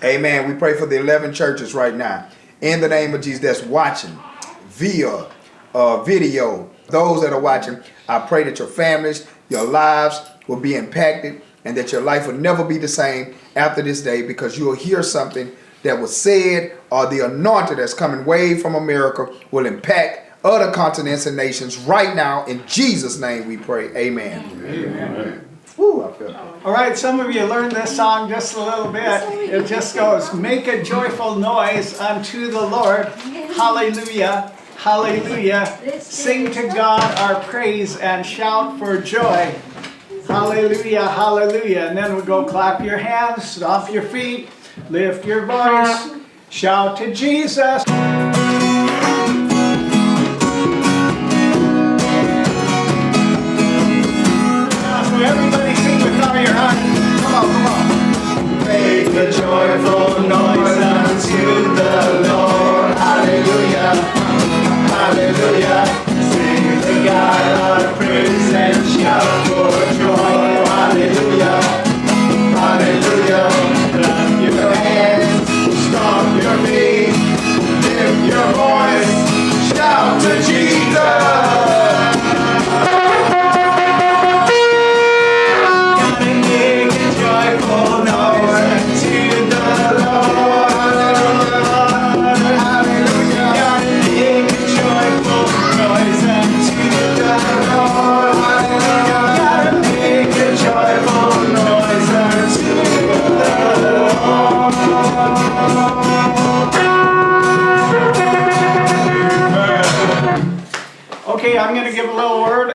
Amen. We pray for the 11 churches right now. In the name of Jesus that's watching via video. Those that are watching, I pray that your families, your lives will be impacted and that your life will never be the same after this day, because you will hear something that was said, or the anointing that's coming way from America will impact other continents and nations right now. In Jesus' name we pray. Amen. Amen. Woo, I feel that. All right, some of you learned this song just a little bit. It just goes, make a joyful noise unto the Lord. Hallelujah, hallelujah. Sing to God our praise and shout for joy. Hallelujah, hallelujah. And then we go clap your hands, stomp your feet, lift your voice, shout to Jesus. Everybody sing with all your heart. Come on, come on. Make a joyful noise.